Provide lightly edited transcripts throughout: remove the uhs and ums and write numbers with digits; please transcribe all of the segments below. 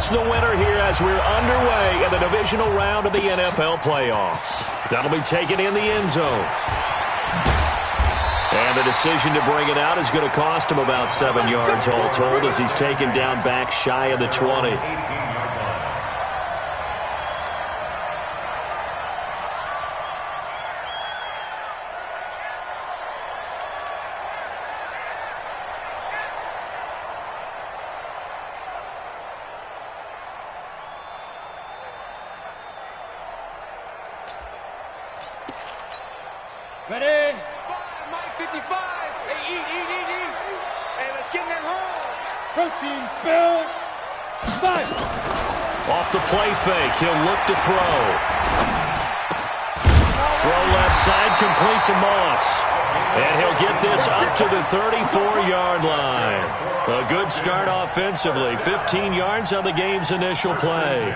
That's the winner here as we're underway in the divisional round of the NFL playoffs. That'll be taken in the end zone. And the decision to bring it out is going to cost him about 7 yards all told as he's taken down back shy of the 20. Ready? 5, Mike 55. Hey, eat. Hey, let's get in that hole. Protein spill. 5. Off the play fake, he'll look to throw. Throw left side, complete to Moss. And he'll get this up to the 34-yard line. A good start offensively. 15 yards on the game's initial play.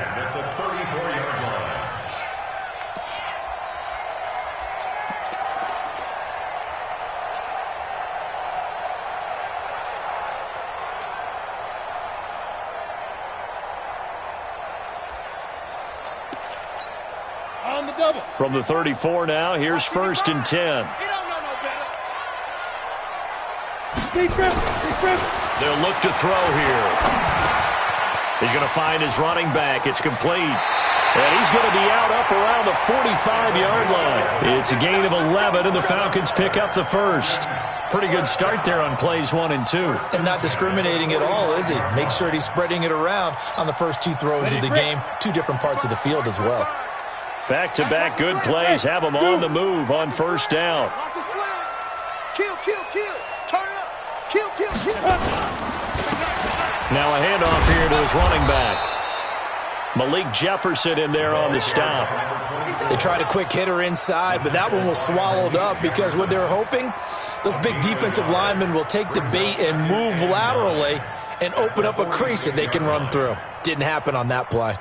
On the double. From the 34 now, here's 1st and 10. He don't know no better. Deep grip. They'll look to throw here. He's going to find his running back. It's complete. And he's going to be out up around the 45-yard line. It's a gain of 11, and the Falcons pick up the first. Pretty good start there on plays 1 and 2. And not discriminating at all, is he? Make sure he's spreading it around on the first 2 throws of the game. 2 different parts of the field as well. Back-to-back good plays have him on the move on 1st down. Kill. Turn it up. Kill. Now a handoff here to his running back. Malik Jefferson in there on the stop. They tried a quick hitter inside, but that one was swallowed up because what they're hoping, those big defensive linemen will take the bait and move laterally and open up a crease that they can run through. Didn't happen on that play.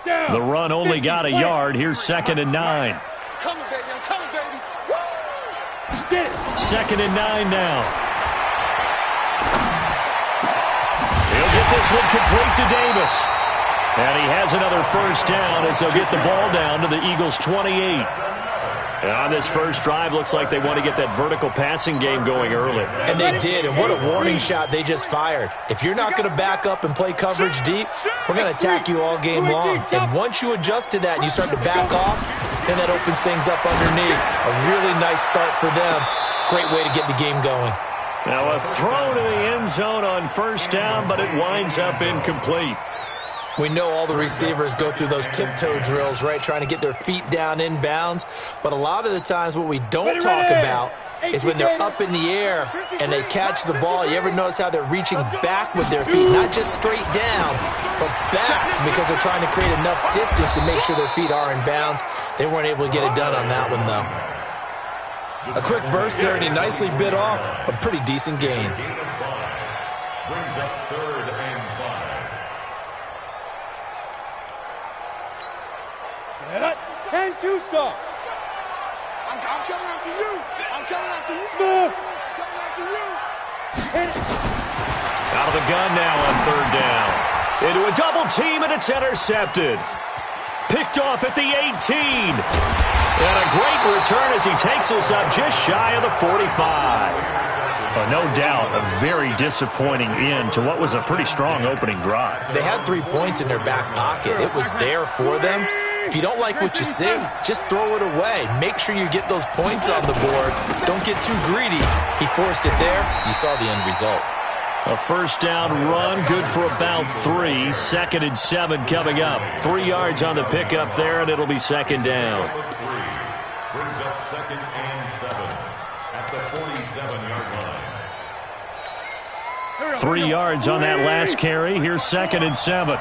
The run only got a yard. Here's 2nd and 9. I'm coming, baby. Woo! 2nd and 9 now. He'll get this one complete to Davis. And he has another 1st down as they'll get the ball down to the Eagles' 28. And on this first drive, looks like they want to get that vertical passing game going early. And they did, and what a warning shot they just fired. If you're not going to back up and play coverage deep, we're going to attack you all game long. And once you adjust to that and you start to back off, then that opens things up underneath. A really nice start for them. Great way to get the game going. Now a throw to the end zone on 1st down, but it winds up incomplete. We know all the receivers go through those tiptoe drills, right, trying to get their feet down inbounds. But a lot of the times what we don't talk about is when they're up in the air and they catch the ball. You ever notice how they're reaching back with their feet, not just straight down, but back because they're trying to create enough distance to make sure their feet are in bounds. They weren't able to get it done on that one, though. A quick burst there, and he nicely bit off a pretty decent gain. Brings up 3rd and 5. And too soft. I'm coming after you. Smooth. Coming after you. Out of the gun now on 3rd down. Into a double team, and it's intercepted. Picked off at the 18. And a great return as he takes us up just shy of the 45. No doubt a very disappointing end to what was a pretty strong opening drive. They had 3 points in their back pocket. It was there for them. If you don't like what you see, just throw it away. Make sure you get those points on the board. Don't get too greedy. He forced it there. You saw the end result. A 1st down run, good for about 3. 2nd and 7 coming up. 3 yards on the pickup there, and it'll be 2nd down. Brings up 2nd and 7 at the 47-yard line. 3 yards on that last carry. Here's 2nd and 7.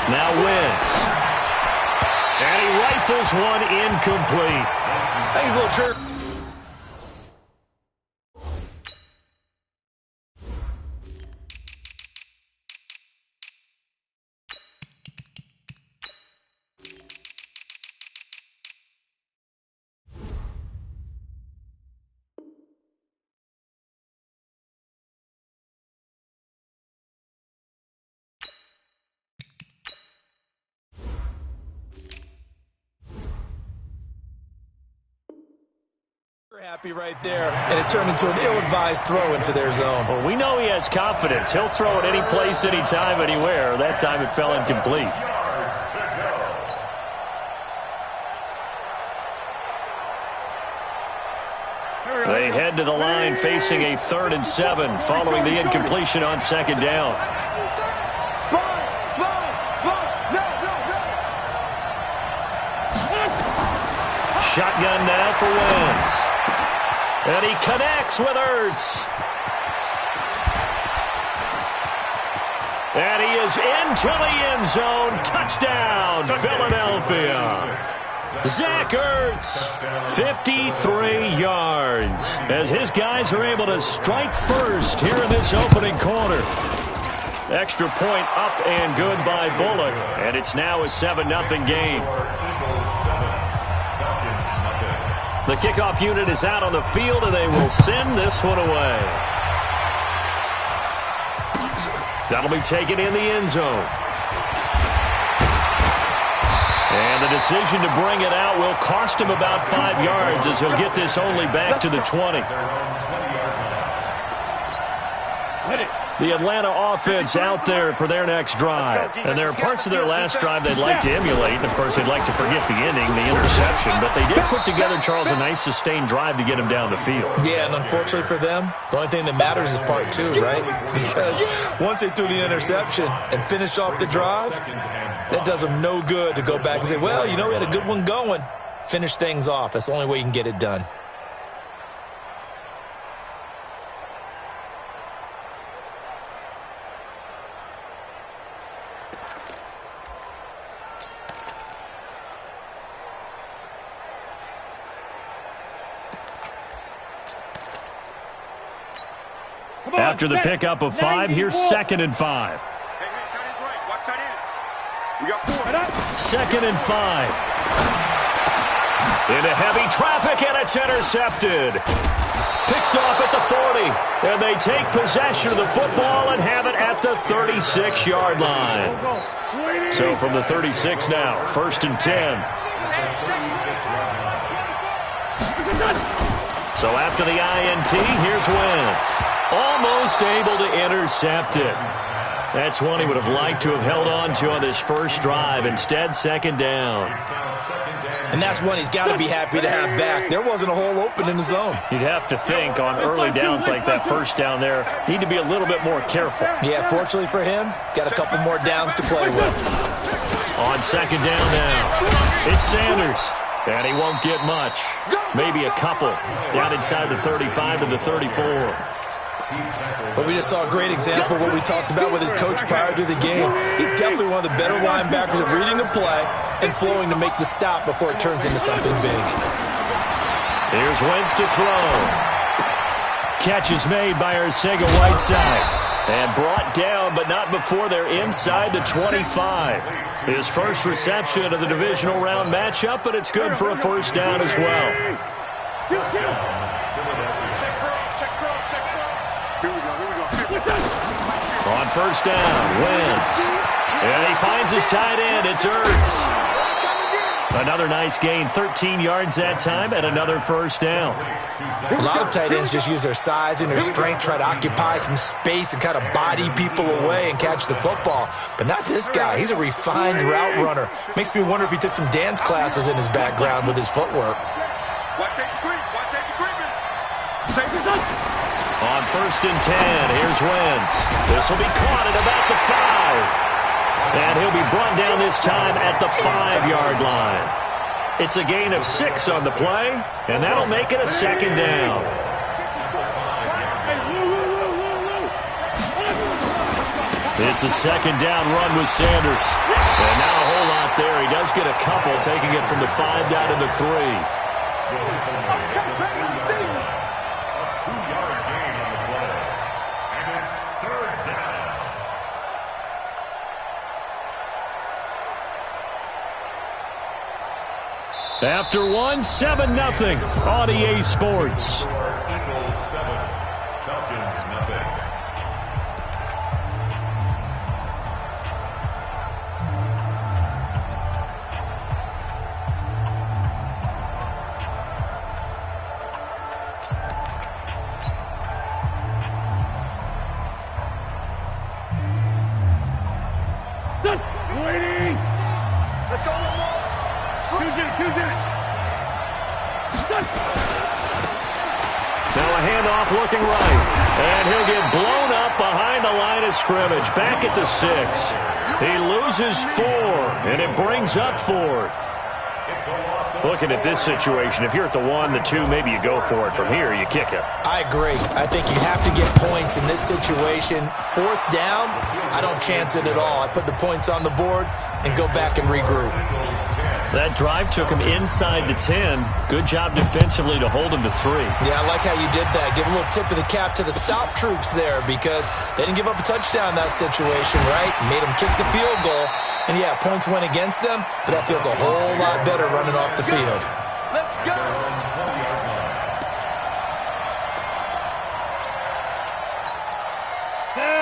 Now Wentz. And he rifles one incomplete. I think he's a little tricky. Happy right there, and it turned into an ill-advised throw into their zone. Well, we know he has confidence. He'll throw it any place, anytime, anywhere. That time it fell incomplete. They head to the line facing a 3rd and 7 following the incompletion on 2nd down. Shotgun now for Wentz. And he connects with Ertz. And he is into the end zone. Touchdown, Philadelphia. Zach Ertz, 53 yards, as his guys are able to strike first here in this opening quarter. Extra point up and good by Bullock, and it's now a 7-0 game. The kickoff unit is out on the field, and they will send this one away. That'll be taken in the end zone. And the decision to bring it out will cost him about 5 yards, as he'll get this only back to the 20. The Atlanta offense out there for their next drive. And there are parts of their last drive they'd like to emulate. And, of course, they'd like to forget the ending, the interception. But they did put together, Charles, a nice sustained drive to get him down the field. Yeah, and unfortunately for them, the only thing that matters is part 2, right? Because once they threw the interception and finished off the drive, that does them no good to go back and say, well, you know, we had a good one going. Finish things off. That's the only way you can get it done. After the pickup of 5, here's 2nd and 5. Second and 5. Into heavy traffic, and it's intercepted. Picked off at the 40. And they take possession of the football and have it at the 36-yard line. So from the 36 now, 1st and 10. So after the INT, here's Wentz. Almost able to intercept it. That's one he would have liked to have held on to on this first drive. Instead, 2nd down. And that's one he's got to be happy to have back. There wasn't a hole open in the zone. You'd have to think on early downs like that first down there, need to be a little bit more careful. Yeah, fortunately for him, got a couple more downs to play with. On 2nd down now, it's Sanders. And he won't get much. Maybe a couple. Down inside the 35 to the 34. But we just saw a great example of what we talked about with his coach prior to the game. He's definitely one of the better linebackers at reading the play and flowing to make the stop before it turns into something big. Here's Wentz to throw. Catch is made by Arcega-Whiteside. And brought down, but not before they're inside the 25. His first reception of the divisional round matchup, but it's good for a 1st down as well. On 1st down, Wentz. And he finds his tight end. It's Ertz. Another nice gain, 13 yards that time, and another 1st down. A lot of tight ends just use their size and their strength, try to occupy some space and kind of body people away and catch the football. But not this guy. He's a refined route runner. Makes me wonder if he took some dance classes in his background with his footwork. On 1st and 10, here's Wentz. This will be caught at about the 5. And he'll be brought down this time at the 5-yard line. It's a gain of 6 on the play, and that'll make it a 2nd down. It's a second down run with Sanders. And now a whole lot there. He does get a couple, taking it from the 5 down to the 3. A 2-yard gain on the play. And it's 3rd down. After 7-0 on EA Sports. Eagles 7, Falcons nothing. Let's go. Now a handoff looking right. And he'll get blown up behind the line of scrimmage. Back at the 6. He loses 4, and it brings up 4th. Looking at this situation, if you're at the 1, the 2, maybe you go for it. From here, you kick it. I agree. I think you have to get points in this situation. 4th down, I don't chance it at all. I put the points on the board and go back and regroup. That drive took him inside the 10. Good job defensively to hold him to 3. Yeah, I like how you did that. Give a little tip of the cap to the stop troops there because they didn't give up a touchdown in that situation, right? Made them kick the field goal. And, yeah, points went against them, but that feels a whole lot better running off the field. Let's go.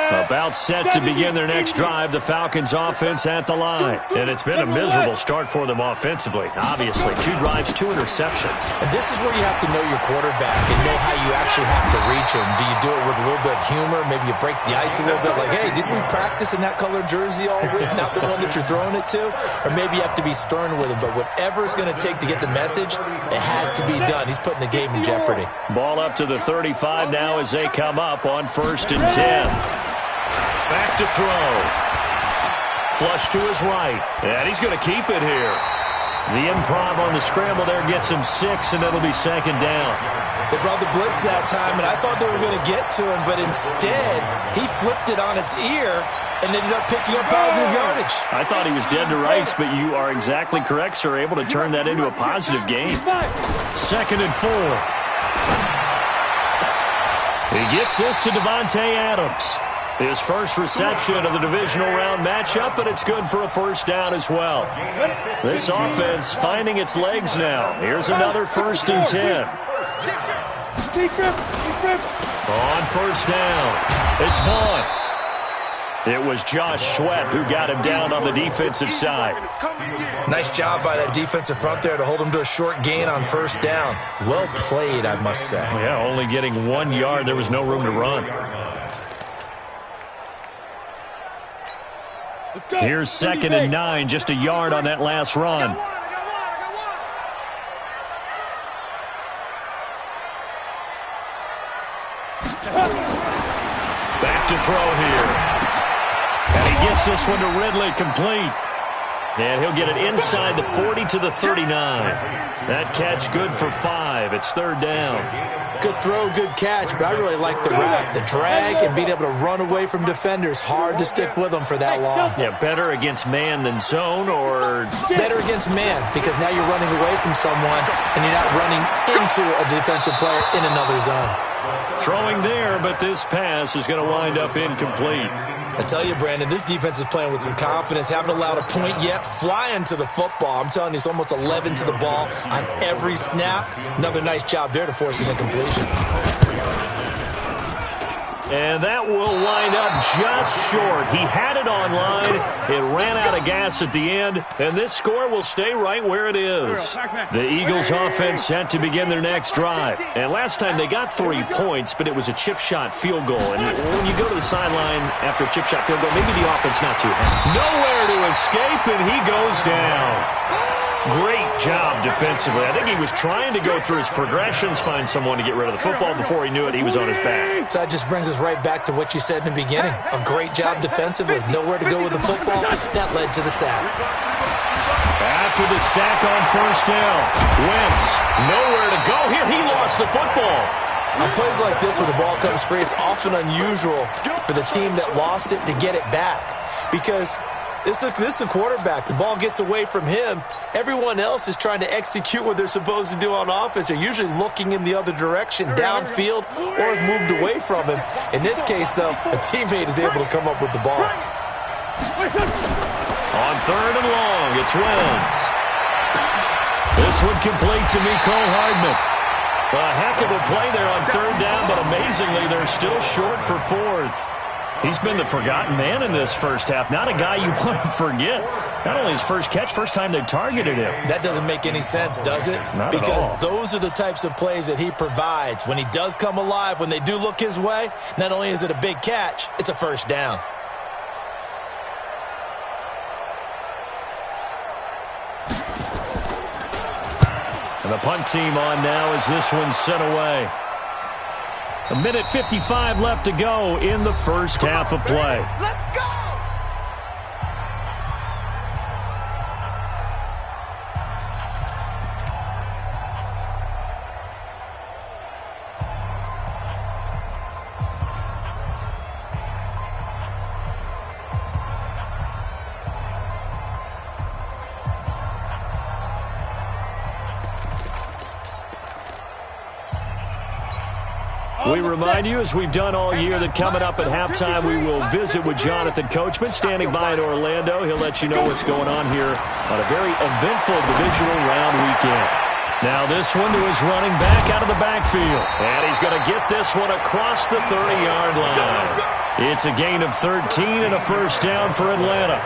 About set to begin their next drive, the Falcons offense at the line. And it's been a miserable start for them offensively. Obviously, 2 drives, 2 interceptions. And this is where you have to know your quarterback and know how you actually have to reach him. Do you do it with a little bit of humor? Maybe you break the ice a little bit like, hey, didn't we practice in that colored jersey all week, not the one that you're throwing it to? Or maybe you have to be stern with him. But whatever it's going to take to get the message, it has to be done. He's putting the game in jeopardy. Ball up to the 35 now as they come up on 1st and 10. Back to throw. Flush to his right. And he's going to keep it here. The improv on the scramble there gets him 6, and it'll be 2nd down. They brought the blitz that time, and I thought they were going to get to him, but instead, he flipped it on its ear and ended up picking up positive yardage. I thought he was dead to rights, but you are exactly correct, sir. Able to turn that into a positive gain. 2nd and 4. He gets this to Devontae Adams. His first reception of the divisional round matchup, and it's good for a 1st down as well. This offense finding its legs now. Here's another 1st and 10. On 1st down, it's Vaughn. It was Josh Sweat who got him down on the defensive side. Nice job by that defensive front there to hold him to a short gain on 1st down. Well played, I must say. Yeah, only getting 1 yard. There was no room to run. Here's 2nd and 9, just a yard on that last run. Back to throw here. And he gets this one to Ridley, complete. And he'll get it inside the 40 to the 39. That catch good for 5. It's 3rd down. Good throw, good catch, but I really like the wrap, the drag, and being able to run away from defenders. Hard to stick with them for that long. Yeah, better against man than zone, or better against man, because now you're running away from someone, and you're not running into a defensive player in another zone. Throwing there, but this pass is going to wind up incomplete. I tell you, Brandon, this defense is playing with some confidence. Haven't allowed a point yet. Flying to the football. I'm telling you, it's almost 11 to the ball on every snap. Another nice job there to force an incompletion. And that will wind up just short. He had it on line. It ran out of gas at the end, and this score will stay right where it is. The Eagles offense set to begin their next drive. And last time they got 3 points, but it was a chip shot field goal. And when you go to the sideline after a chip shot field goal, maybe the offense not too happy. Nowhere to escape, and he goes down. Great job defensively. I think he was trying to go through his progressions, find someone to get rid of the football. Before he knew it, he was on his back. So that just brings us right back to what you said in the beginning. A great job defensively. Nowhere to go with the football. That led to the sack. After the sack on 1st down, Wentz nowhere to go here. He lost the football. On plays like this where the ball comes free, it's often unusual for the team that lost it to get it back because this is the quarterback. The ball gets away from him. Everyone else is trying to execute what they're supposed to do on offense. They're usually looking in the other direction, downfield, or have moved away from him. In this case, though, a teammate is able to come up with the ball. On 3rd and long, it's Wentz. This one complete to Mecole Hardman. A heck of a play there on 3rd down, but amazingly, they're still short for 4th. He's been the forgotten man in this first half. Not a guy you want to forget. Not only his first catch, first time they've targeted him. That doesn't make any sense, does it? Not because at all. Those are the types of plays that he provides. When he does come alive, when they do look his way, not only is it a big catch, it's a first down. And the punt team on now as this one's sent away. 1:55 left to go in the first half of play. Let's go! We remind you, as we've done all year, that coming up at halftime, we will visit with Jonathan Coachman, standing by in Orlando. He'll let you know what's going on here on a very eventful divisional round weekend. Now this one to his running back out of the backfield. And he's going to get this one across the 30-yard line. It's a gain of 13 and a first down for Atlanta.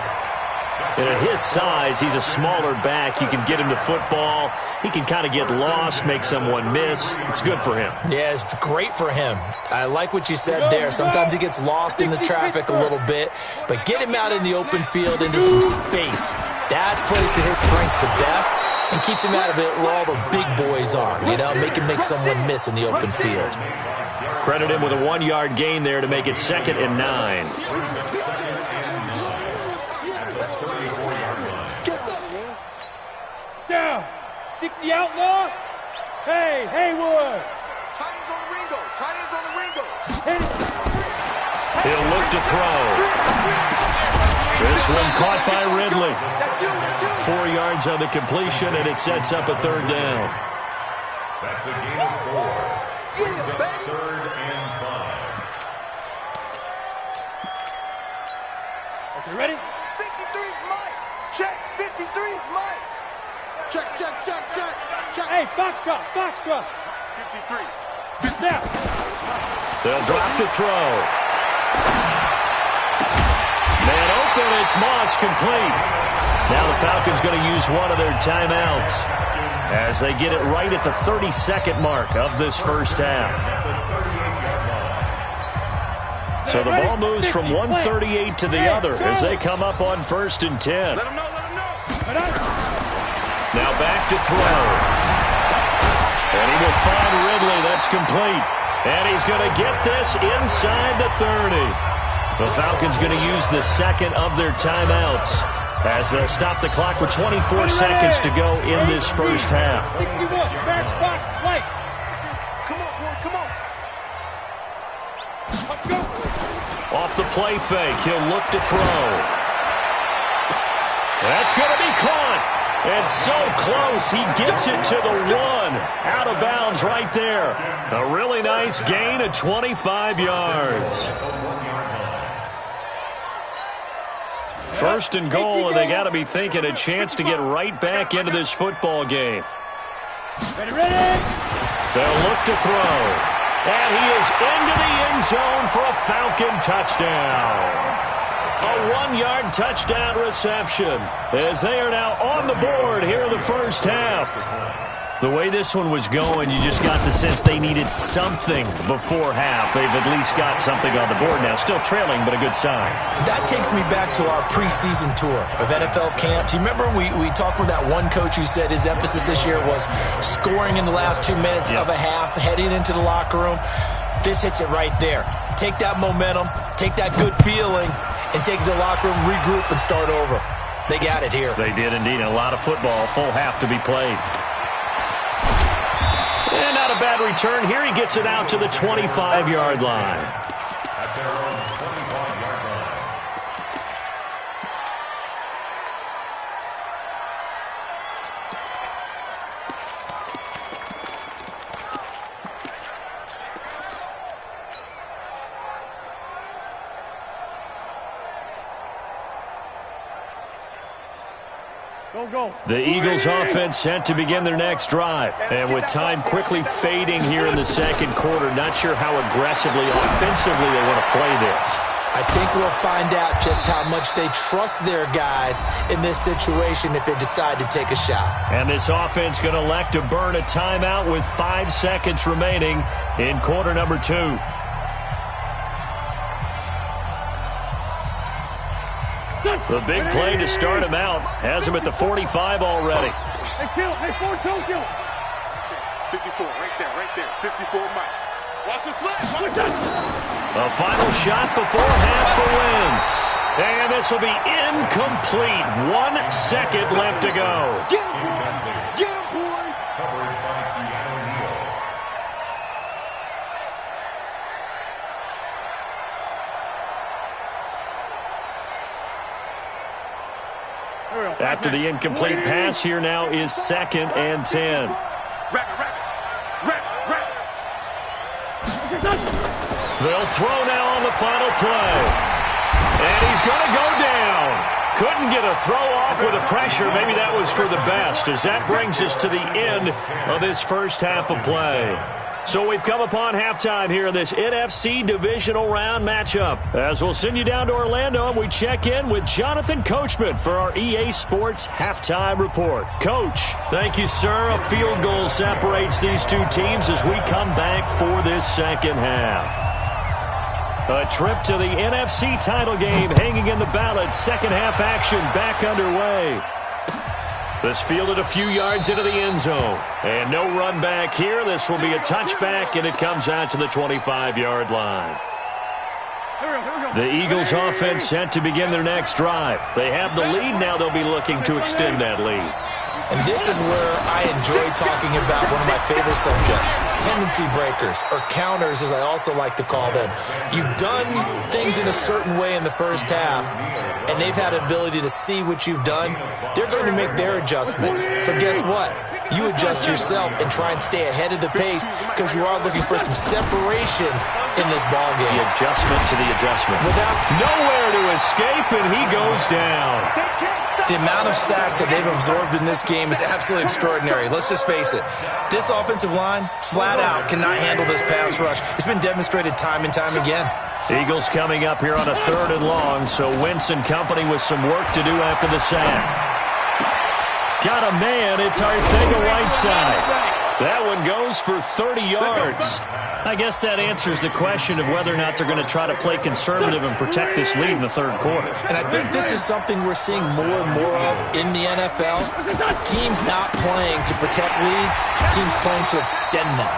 And at his size, he's a smaller back. You can get him to football. He can kind of get lost, make someone miss. It's good for him. Yeah, it's great for him. I like what you said there. Sometimes he gets lost in the traffic a little bit, but get him out in the open field into some space. That plays to his strengths the best and keeps him out of it where all the big boys are, you know, make him make someone miss in the open field. Credit him with a 1-yard gain there to make it 2nd and 9. Down. 60 outlaw. Hey, Haywood. Tight ends on the Ringo. Tight ends on the Ringo. He'll look to throw. This one caught by Ridley. 4 yards on the completion, and it sets up a 3rd down. That's a gain of 4. Brings up 3rd and 5. Okay, ready? 53's Mike. Check. 53's Mike. Check. Hey, Foxtrot. 53. Now. They'll drop to throw. Man open, it's Moss, complete. Now the Falcons going to use one of their timeouts as they get it right at the 32nd mark of this first half. So the ball moves from 138 to the other as they come up on 1st and 10. Let him know. Now back to throw. And he will find Ridley. That's complete. And he's going to get this inside the 30. The Falcons going to use the 2nd of their timeouts as they'll stop the clock with 24 seconds to go in this first half. 61. Match box lights. Come on, boys. Come on. Let's go. Off the play fake, he'll look to throw. That's going to be caught. And so close, he gets it to the 1. Out of bounds right there. A really nice gain of 25 yards. 1st and goal, and they got to be thinking a chance to get right back into this football game. Ready. They'll look to throw. And he is into the end zone for a Falcon touchdown. A 1-yard touchdown reception as they are now on the board here in the first half. The way this one was going, you just got the sense they needed something before half. They've at least got something on the board now. Still trailing, but a good sign. That takes me back to our preseason tour of NFL camps. You remember we talked with that one coach who said his emphasis this year was scoring in the last 2 minutes of a half, heading into the locker room. This hits it right there. Take that momentum, take that good feeling, and take it to the locker room, regroup, and start over. They got it here. They did indeed. A lot of football, full half to be played. And not a bad return here. He gets it out to the 25-yard line. At their own 25-yard line. The Eagles offense set to begin their next drive. And with time quickly fading here in the second quarter, not sure how aggressively, offensively they want to play this. I think we'll find out just how much they trust their guys in this situation if they decide to take a shot. And this offense going to elect to burn a timeout with 5 seconds remaining in quarter number 2. The big play to start him out has him at the 45 already. Hey, kill. Hey, Ford, don't kill. 54, right there. 54, Mike. Watch the slap. A final shot before half for Wentz. And this will be incomplete. 1 second left to go. Get him, boy. Get him, boy. Coverage by Keanu Neal. After the incomplete pass, here now is 2nd and 10. Wrap it. They'll throw now on the final play. And he's going to go down. Couldn't get a throw off with the pressure. Maybe that was for the best, as that brings us to the end of this first half of play. So we've come upon halftime here in this NFC divisional round matchup. As we'll send you down to Orlando, and we check in with Jonathan Coachman for our EA Sports Halftime Report. Coach, thank you, sir. A field goal separates these two teams as we come back for this second half. A trip to the NFC title game hanging in the balance. Second half action back underway. This fielded a few yards into the end zone. And no run back here. This will be a touchback, and it comes out to the 25-yard line. The Eagles offense set to begin their next drive. They have the lead. Now they'll be looking to extend that lead. And this is where I enjoy talking about one of my favorite subjects, tendency breakers, or counters as I also like to call them. You've done things in a certain way in the first half, and they've had an ability to see what you've done. They're going to make their adjustments. So guess what? You adjust yourself and try and stay ahead of the pace because you are looking for some separation in this ball game. The adjustment to the adjustment. Without nowhere to escape, and he goes down. The amount of sacks that they've absorbed in this game is absolutely extraordinary. Let's just face it. This offensive line, flat out, cannot handle this pass rush. It's been demonstrated time and time again. Eagles coming up here on a 3rd and long, so Wentz and company with some work to do after the sack. Got a man, it's Arcega-Whiteside. That one goes for 30 yards. I guess that answers the question of whether or not they're going to try to play conservative and protect this lead in the 3rd quarter. And I think this is something we're seeing more and more of in the NFL. Teams not playing to protect leads, teams playing to extend them.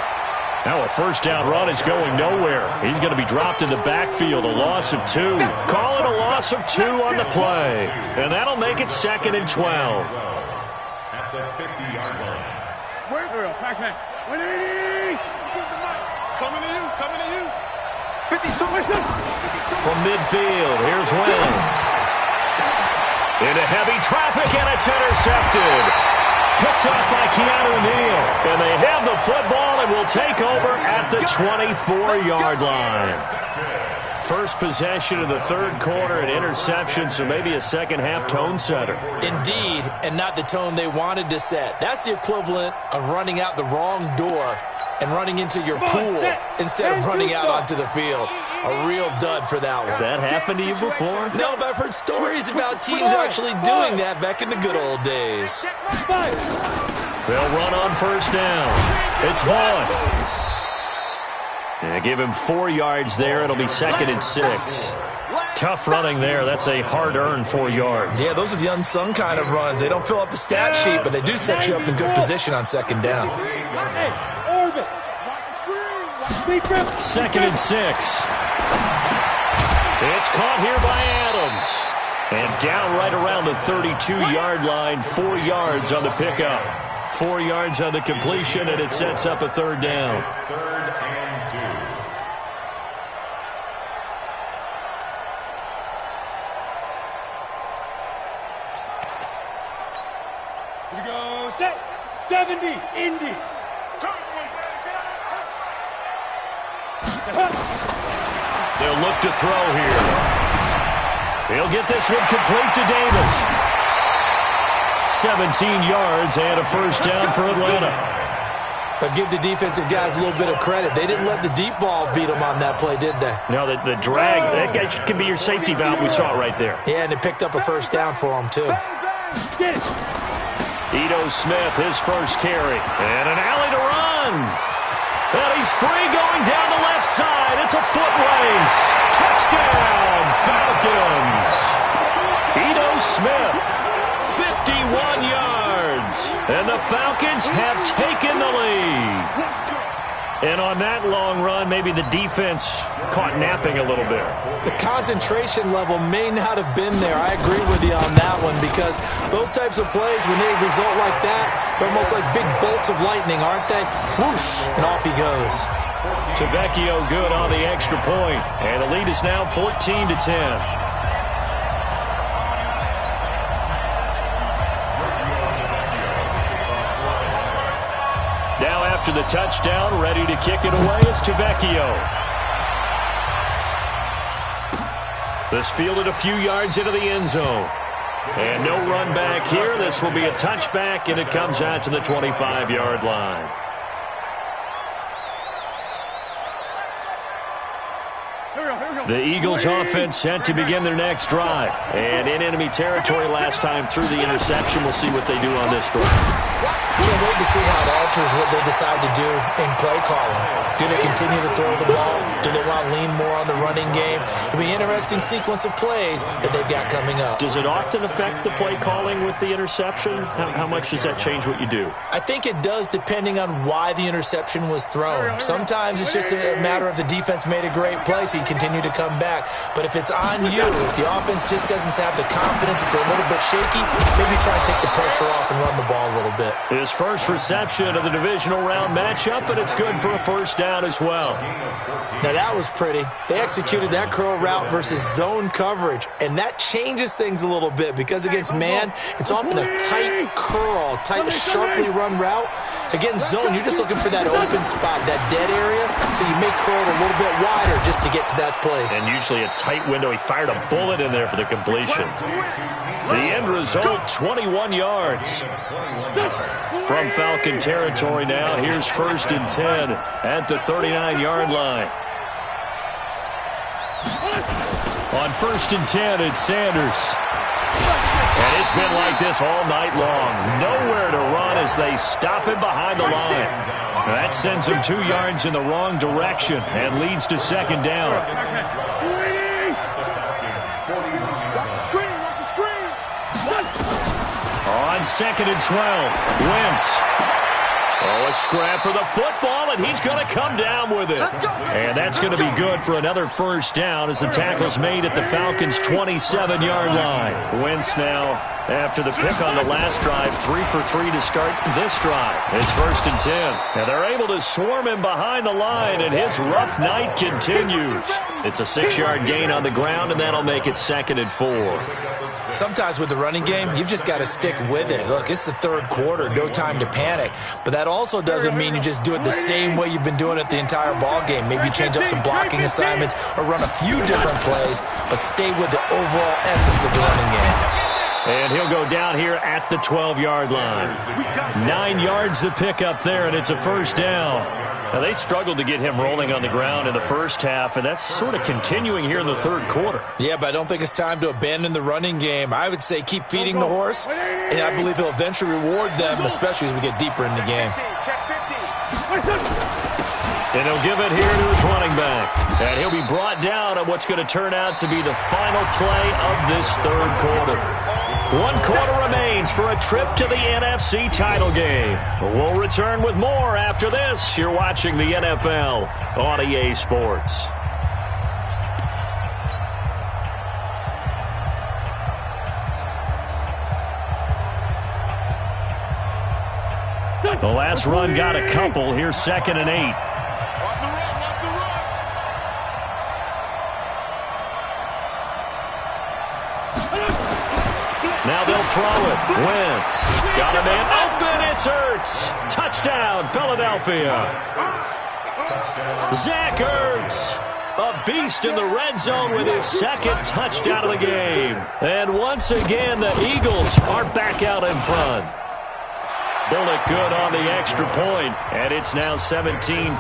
Now a first down run is going nowhere. He's going to be dropped in the backfield, a loss of 2. Call it a loss of 2 on the play. And that'll make it 2nd and 12. At the 50-yard line. Where's the real? Pac-Man. Coming to you. 52. From midfield, here's Wentz. Into heavy traffic, and it's intercepted. Picked up by Keanu Neal. And they have the football and will take over at the 24-yard line. First possession of the 3rd quarter, an interception, so maybe a second-half tone setter. Indeed, and not the tone they wanted to set. That's the equivalent of running out the wrong door and running into your pool instead of running out onto the field. A real dud for that one. Has that happened to you before? No, but I've heard stories about teams actually doing that back in the good old days. They'll run on first down. It's Vaughn. Yeah, give him 4 yards there. It'll be 2nd and 6. Tough running there. That's a hard-earned 4 yards. Yeah, those are the unsung kind of runs. They don't fill up the stat sheet, but they do set you up in good position on 2nd down. 2nd and 6. It's caught here by Adams. And down right around the 32-yard line, 4 yards on the pickup. 4 yards on the completion, and it sets up a third down. 3rd and 2. Here we go. Set. 70. Indy. They'll look to throw here. He'll get this one complete to Davis. 17 yards and a first down for Atlanta. But give the defensive guys a little bit of credit. They didn't let the deep ball beat them on that play, did they? Now, the drag, that can be your safety valve. We saw it right there. Yeah, and it picked up a first down for them, too. Ito Smith, his first carry. And an alley to run. And he's free going down the left side. It's a foot race. Touchdown, Falcons. Ito Smith, 51 yards. And the Falcons have taken the lead. And on that long run, maybe the defense caught napping a little bit. The concentration level may not have been there. I agree with you on that one because those types of plays, when they result like that, they're almost like big bolts of lightning, aren't they? Whoosh, and off he goes. Tavecchio good on the extra point. And the lead is now 14-10. Now after the touchdown, ready to kick it away is Tavecchio. This fielded a few yards into the end zone. And no run back here. This will be a touchback, and it comes out to the 25-yard line. The Eagles offense set to begin their next drive. And in enemy territory last time through the interception. We'll see what they do on this drive. Can't wait to see how it alters what they decide to do in play calling. Do they continue to throw the ball? Do they want to lean more on the running game? It'll be an interesting sequence of plays that they've got coming up. Does it often affect the play calling with the interception? How much does that change what you do? I think it does depending on why the interception was thrown. Sometimes it's just a matter of the defense made a great play, so you continue to come back. But if it's on you, if the offense just doesn't have the confidence, if they're a little bit shaky, maybe try and take the pressure off and run the ball a little bit. His first reception of the divisional round matchup, and it's good for a first down as well. Now that was pretty. They executed that curl route versus zone coverage, and that changes things a little bit because against man, it's often a tight curl, tight, sharply run route. Against zone, you're just looking for that open spot, that dead area, so you may curl it a little bit wider just to get to that place. And usually a tight window. He fired a bullet in there for the completion. The end result, 21 yards. From Falcon territory now, here's 1st and 10 at the 39-yard line. On 1st and 10, it's Sanders. And it's been like this all night long. Nowhere to run as they stop him behind the line. That sends him 2 yards in the wrong direction and leads to 2nd down. On 2nd and 12, Wentz. Oh, a scrap for the football, and he's going to come down with it. And that's going to be good for another first down as the tackle's made at the Falcons' 27-yard line. Wentz now, after the pick on the last drive, 3 for 3 to start this drive. It's 1st and 10. Now they're able to swarm him behind the line, and his rough night continues. It's a 6-yard gain on the ground, and that'll make it 2nd and 4. Sometimes with the running game, you've just got to stick with it. Look, it's the 3rd quarter, no time to panic. But that also doesn't mean you just do it the same way you've been doing it the entire ball game. Maybe change up some blocking assignments or run a few different plays, but stay with the overall essence of the running game. And he'll go down here at the 12-yard line. 9 yards to pick up there, and it's a first down. Now, they struggled to get him rolling on the ground in the first half, and that's sort of continuing here in the 3rd quarter. Yeah, but I don't think it's time to abandon the running game. I would say keep feeding the horse, and I believe he'll eventually reward them, especially as we get deeper in the game. And he'll give it here to his running back. And he'll be brought down on what's going to turn out to be the final play of this 3rd quarter. 1 quarter remains for a trip to the NFC title game. We'll return with more after this. You're watching the NFL on EA Sports. The last run got a couple. Here's 2nd and 8. Watch the run, watch the run. Now they'll throw it. Wentz got a man open. It's Ertz. Touchdown, Philadelphia. Zach Ertz, a beast in the red zone with his 2nd touchdown of the game. And once again, the Eagles are back out in front. Bullock good on the extra point, and it's now 17-14.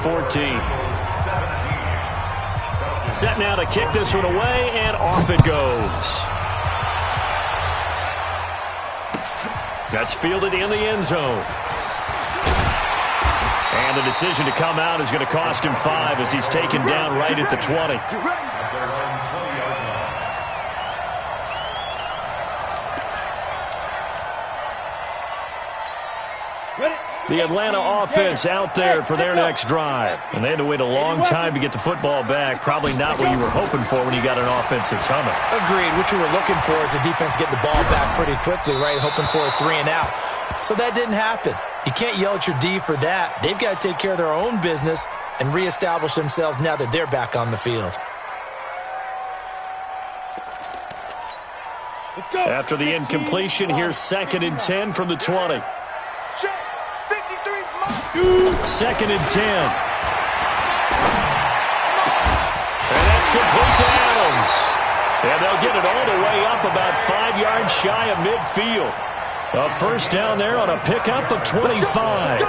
Set now to kick this one away, and off it goes. That's fielded in the end zone. And the decision to come out is going to cost him 5 as he's taken down right at the 20. The Atlanta offense out there for their next drive. And they had to wait a long time to get the football back. Probably not what you were hoping for when you got an offense that's humming. Agreed. What you were looking for is the defense getting the ball back pretty quickly, right? Hoping for a 3 and out. So that didn't happen. You can't yell at your D for that. They've got to take care of their own business and reestablish themselves now that they're back on the field. After the incompletion, here's 2nd and 10 from the 20. Check. 53's mine. 2nd and 10. And that's complete to Adams. And they'll get it all the way up about 5 yards shy of midfield. A first down there on a pickup of 25.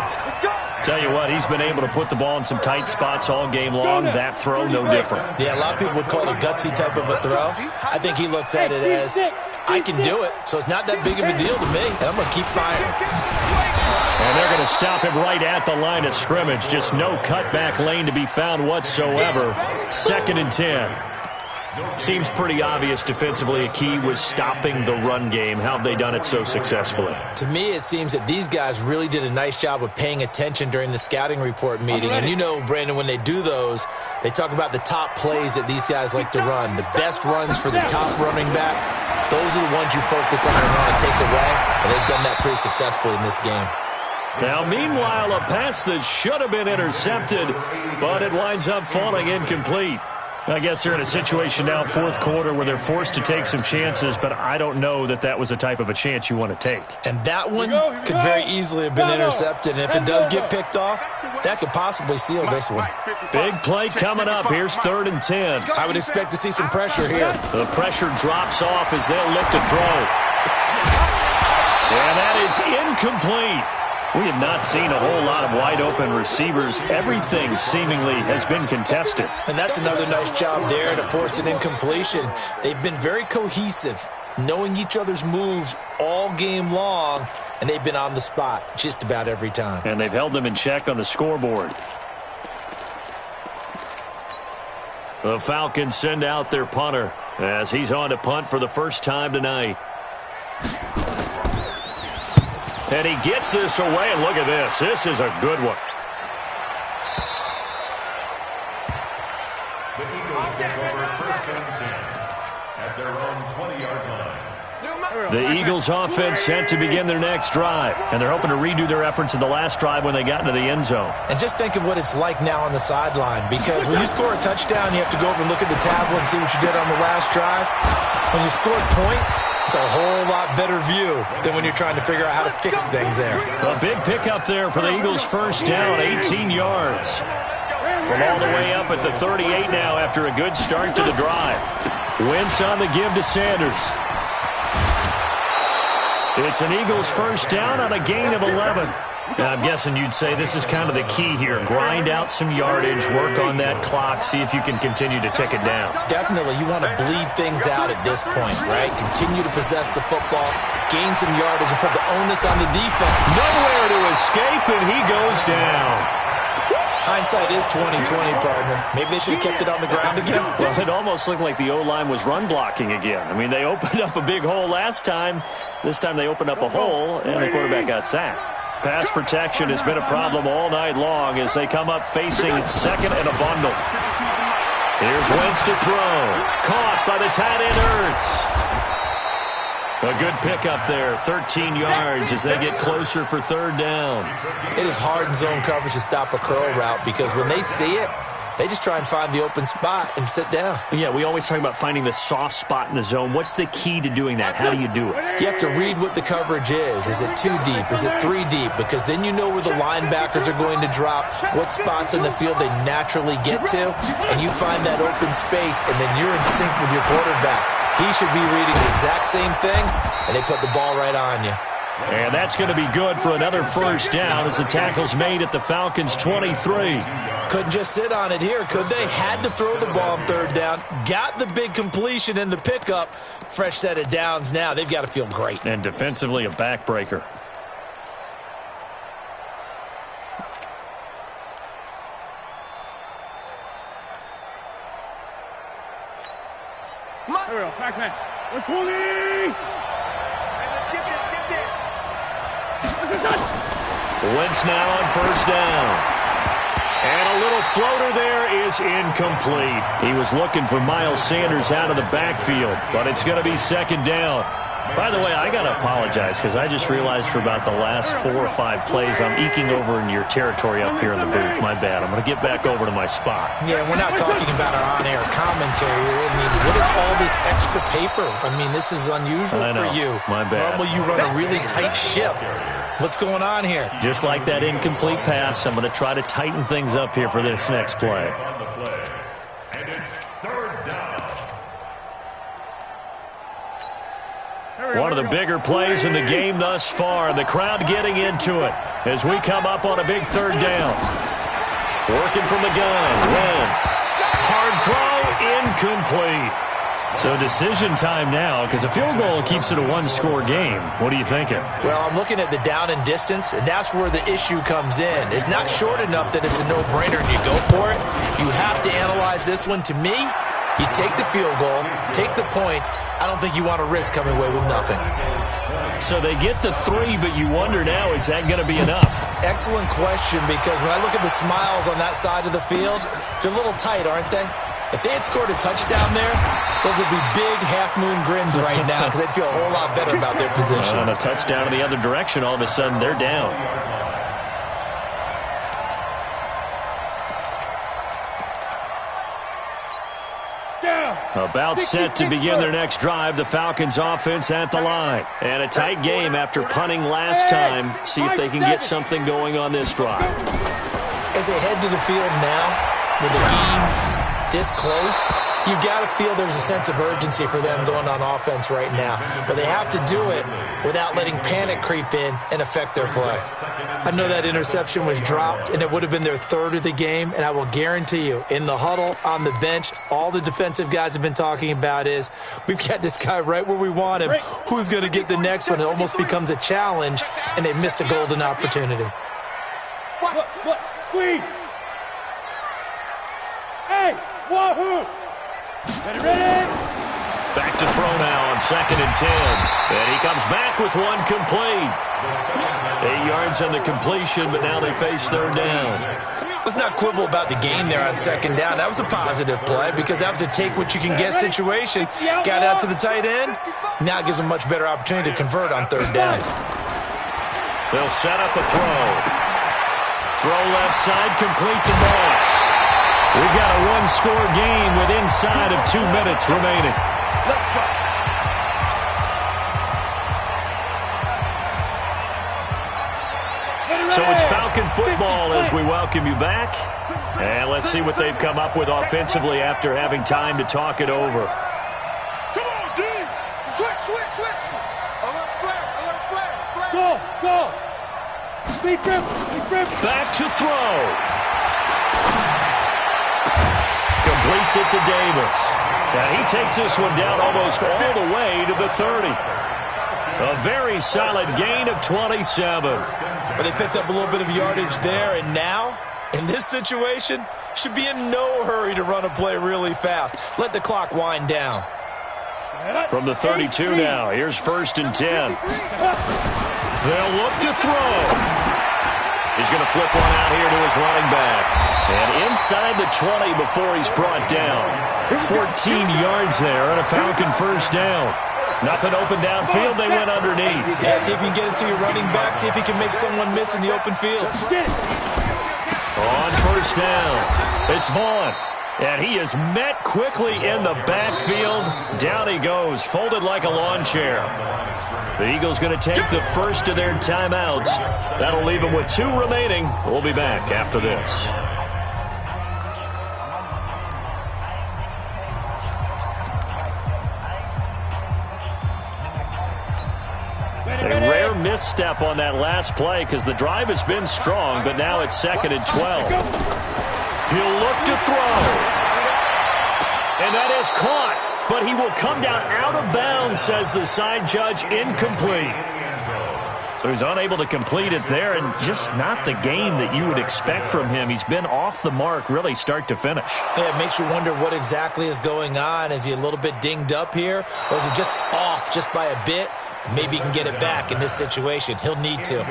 Tell you what, he's been able to put the ball in some tight spots all game long. That throw, no different. Yeah, a lot of people would call it a gutsy type of a throw. I think he looks at it as, I can do it, so it's not that big of a deal to me, and I'm going to keep firing. And they're going to stop him right at the line of scrimmage. Just no cutback lane to be found whatsoever. 2nd and 10. Seems pretty obvious defensively a key was stopping the run game. How have they done it so successfully? To me, it seems that these guys really did a nice job of paying attention during the scouting report meeting. And you know, Brandon, when they do those, they talk about the top plays that these guys like to run. The best runs for the top running back, those are the ones you focus on and want to take away. And they've done that pretty successfully in this game. Now, meanwhile, a pass that should have been intercepted, but it winds up falling incomplete. I guess they're in a situation now, 4th quarter, where they're forced to take some chances, but I don't know that that was a type of a chance you want to take. And that one could very easily have been intercepted, and if it does get picked off, that could possibly seal this one. Big play coming up. Here's 3rd and 10. I would expect to see some pressure here. The pressure drops off as they'll look to throw. And that is incomplete. We have not seen a whole lot of wide-open receivers. Everything seemingly has been contested. And that's another nice job there to force an incompletion. They've been very cohesive, knowing each other's moves all game long, and they've been on the spot just about every time. And they've held them in check on the scoreboard. The Falcons send out their punter as he's on to punt for the first time tonight. And he gets this away, and look at this. This is a good one. The Eagles take over 1st and 10 at their own 20-yard line. The Eagles offense set to begin their next drive, and they're hoping to redo their efforts in the last drive when they got into the end zone. And just think of what it's like now on the sideline, because when you score a touchdown, you have to go over and look at the tablet and see what you did on the last drive. When you scored points, it's a whole lot better view than when you're trying to figure out how to fix things there. A big pickup there for the Eagles' first down, 18 yards. From all the way up at the 38 now after a good start to the drive. Wentz on the give to Sanders. It's an Eagles first down on a gain of 11. Now, I'm guessing you'd say this is kind of the key here. Grind out some yardage, work on that clock, see if you can continue to tick it down. Definitely, you want to bleed things out at this point, right? Continue to possess the football, gain some yardage, and put the onus on the defense. Nowhere to escape, and he goes down. Hindsight is 20/20, partner. Maybe they should have kept it on the ground again. Well, it almost looked like the O-line was run blocking again. I mean, they opened up a big hole last time. This time they opened up a hole, and the quarterback got sacked. Pass protection has been a problem all night long as they come up facing 2nd and a bundle. Here's Wentz to throw. Caught by the tight end Ertz. A good pickup there, 13 yards as they get closer for third down. It is hard in zone coverage to stop a curl route because when they see it, they just try and find the open spot and sit down. Yeah, we always talk about finding the soft spot in the zone. What's the key to doing that? How do you do it? You have to read what the coverage is. Is it 2 deep? Is it 3 deep? Because then you know where the linebackers are going to drop, what spots in the field they naturally get to, and you find that open space, and then you're in sync with your quarterback. He should be reading the exact same thing, and they put the ball right on you. And that's going to be good for another first down as the tackle's made at the Falcons' 23. Couldn't just sit on it here, could they? Had to throw the ball on third down. Got the big completion in the pickup. Fresh set of downs now. They've got to feel great. And defensively, a backbreaker. Here we go, Pac-Man. We're 20! Hey, let's get this. Wentz now on first down. And a little floater there is incomplete. He was looking for Miles Sanders out of the backfield, but it's going to be second down. By the way, I got to apologize because I just realized for about the last 4 or 5 plays I'm eking over into your territory up here in the booth. My bad. I'm going to get back over to my spot. Yeah, we're not talking about our on-air commentary. I mean, what is all this extra paper? I mean, this is unusual for you. My bad. Normally you run a really tight ship. What's going on here? Just like that incomplete pass, I'm going to try to tighten things up here for this next play. And it's third down. One of the bigger plays in the game thus far. The crowd getting into it as we come up on a big third down. Working from the gun. Wentz. Hard throw. Incomplete. So decision time now because a field goal keeps it a one-score game. What are you thinking? Well, I'm looking at the down and distance, and that's where the issue comes in. It's not short enough that it's a no-brainer and you go for it. You have to analyze this one. To me, you take the field goal, take the points. I don't think you want to risk coming away with nothing. So they get the 3, but you wonder now, is that going to be enough? Excellent question, because when I look at the smiles on that side of the field, they're a little tight, aren't they? If they had scored a touchdown there, those would be big half-moon grins right now because they'd feel a whole lot better about their position. On a touchdown in the other direction, all of a sudden they're down. About set to begin their next drive, the Falcons offense at the line. And a tight game after punting last time. See if they can get something going on this drive. As they head to the field now, with the game this close, you've got to feel there's a sense of urgency for them going on offense right now. But they have to do it without letting panic creep in and affect their play. I know that interception was dropped, and it would have been their 3rd of the game, and I will guarantee you, in the huddle, on the bench, all the defensive guys have been talking about is, we've got this guy right where we want him. Who's going to get the next one? It almost becomes a challenge, and they've missed a golden opportunity. What? Squeeze! Hey! Wahoo! Ready? Back to throw now on 2nd and 10. And he comes back with one complete. 8 yards on the completion, but now they face third down. Let's not quibble about the game there on 2nd down. That was a positive play because that was a take-what-you-can-get situation. Got out to the tight end. Now it gives them a much better opportunity to convert on 3rd down. They'll set up a throw. Throw left side, complete to Moss. We've got a one-score game with inside of 2 minutes remaining. So it's Falcon football as we welcome you back. And let's see what they've come up with offensively after having time to talk it over. Come on, D! Switch! Alert flare! Go! Speed grip! Back to throw. Completes it to Davis. And he takes this one down almost all the way to the 30. A very solid gain of 27. But they picked up a little bit of yardage there, and now, in this situation, should be in no hurry to run a play really fast. Let the clock wind down. From the 32 now, here's 1st and 10. They'll look to throw. He's going to flip one out here to his running back. And inside the 20 before he's brought down. 14 yards there on a Falcon first down. Nothing open downfield. They went underneath. Yeah, see if you can get it to your running back. See if you can make someone miss in the open field. On first down, it's Vaughn. And he is met quickly in the backfield. Down he goes, folded like a lawn chair. The Eagles going to take the first of their timeouts. That'll leave them with 2 remaining. We'll be back after this. A rare misstep on that last play because the drive has been strong, but now it's 2nd and 12. He'll look to throw. And that is caught, but he will come down out of bounds, says the side judge, incomplete. So he's unable to complete it there, and just not the game that you would expect from him. He's been off the mark really start to finish. Yeah, it makes you wonder what exactly is going on. Is he a little bit dinged up here, or is it just off just by a bit? Maybe he can get it back in this situation. He'll need to.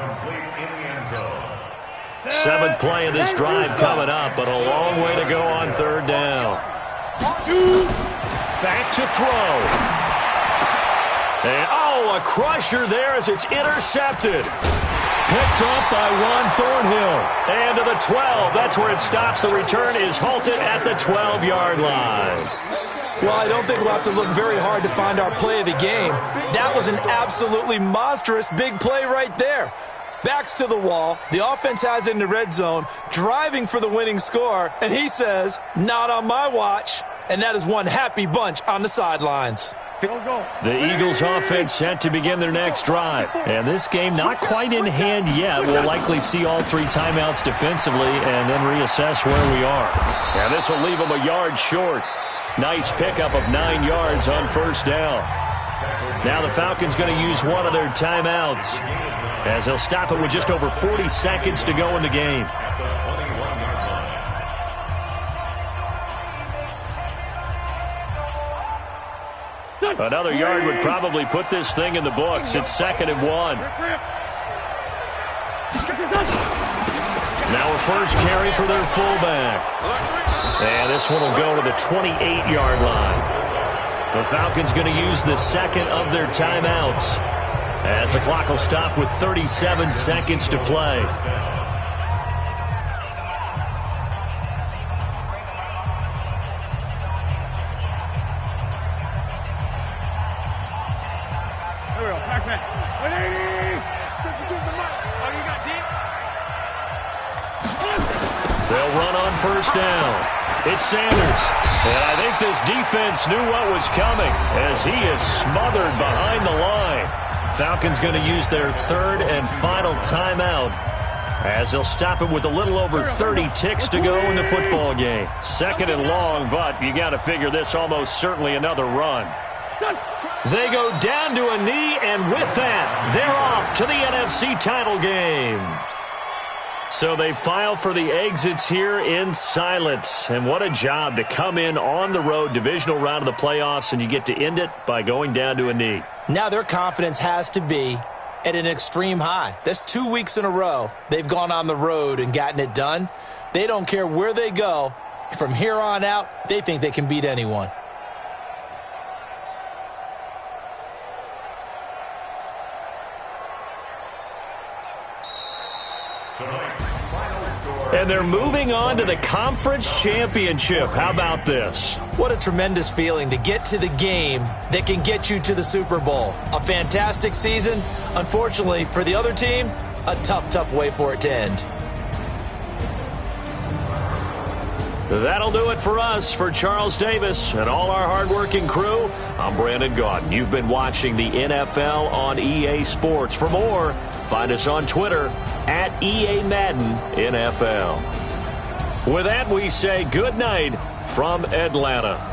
7th play of this drive coming up, but a long way to go on 3rd down. Back to throw. And, a crusher there as it's intercepted. Picked up by Juan Thornhill. And to the 12. That's where it stops. The return is halted at the 12-yard line. Well, I don't think we'll have to look very hard to find our play of the game. That was an absolutely monstrous big play right there. Backs to the wall. The offense has it in the red zone, driving for the winning score. And he says, not on my watch. And that is one happy bunch on the sidelines. The Eagles offense set to begin their next drive. And this game not quite in hand yet. We'll likely see all 3 timeouts defensively and then reassess where we are. And this will leave them a yard short. Nice pickup of 9 yards on first down. Now the Falcons going to use one of their timeouts as they'll stop it with just over 40 seconds to go in the game. Another yard would probably put this thing in the books. It's 2nd and 1. Now a first carry for their fullback. And this one will go to the 28-yard line. The Falcons going to use the 2nd of their timeouts as the clock will stop with 37 seconds to play. They'll run on first down. It's Sanders. And I think this defense knew what was coming as he is smothered behind the line. Falcons going to use their 3rd and final timeout as they'll stop it with a little over 30 ticks to go in the football game. 2nd and long, but you got to figure this almost certainly another run. They go down to a knee, and with that, they're off to the NFC title game. So they file for the exits here in silence. And what a job to come in on the road, divisional round of the playoffs, and you get to end it by going down to a knee. Now their confidence has to be at an extreme high. That's 2 weeks in a row they've gone on the road and gotten it done. They don't care where they go. From here on out, they think they can beat anyone. And they're moving on to the conference championship. How about this? What a tremendous feeling to get to the game that can get you to the Super Bowl. A fantastic season. Unfortunately, for the other team, a tough way for it to end. That'll do it for us. For Charles Davis and all our hardworking crew, I'm Brandon Gaudin. You've been watching the NFL on EA Sports. For more, find us on Twitter at EA Madden NFL. With that, we say good night from Atlanta.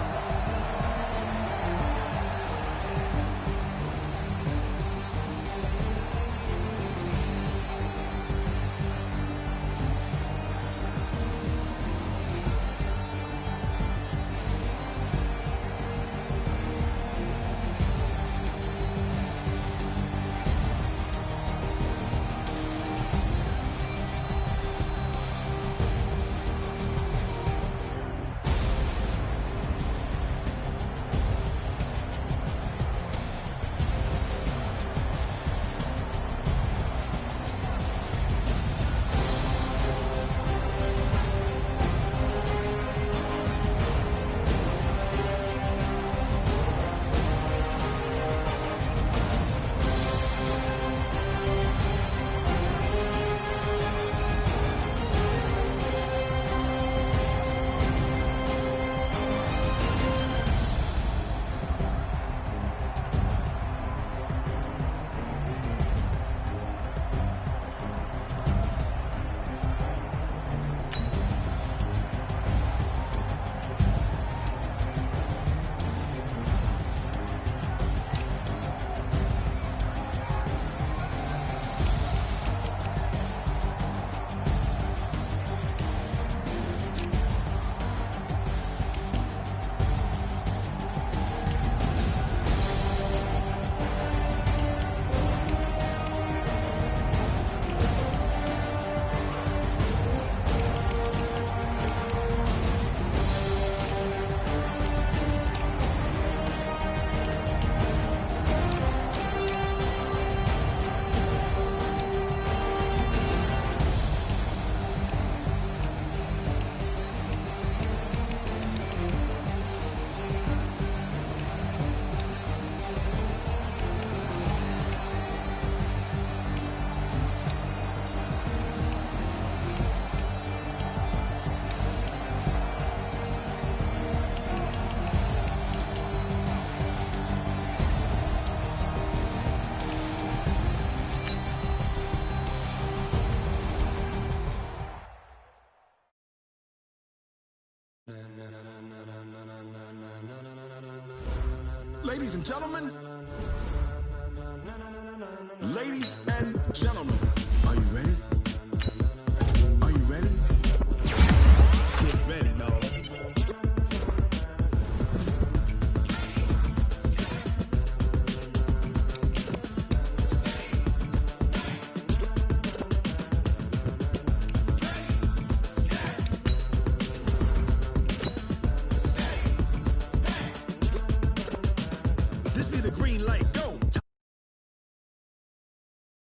Ladies and gentlemen. Ladies and gentlemen. Are you ready? Are you ready? Get ready, dog. This be the green light. Go.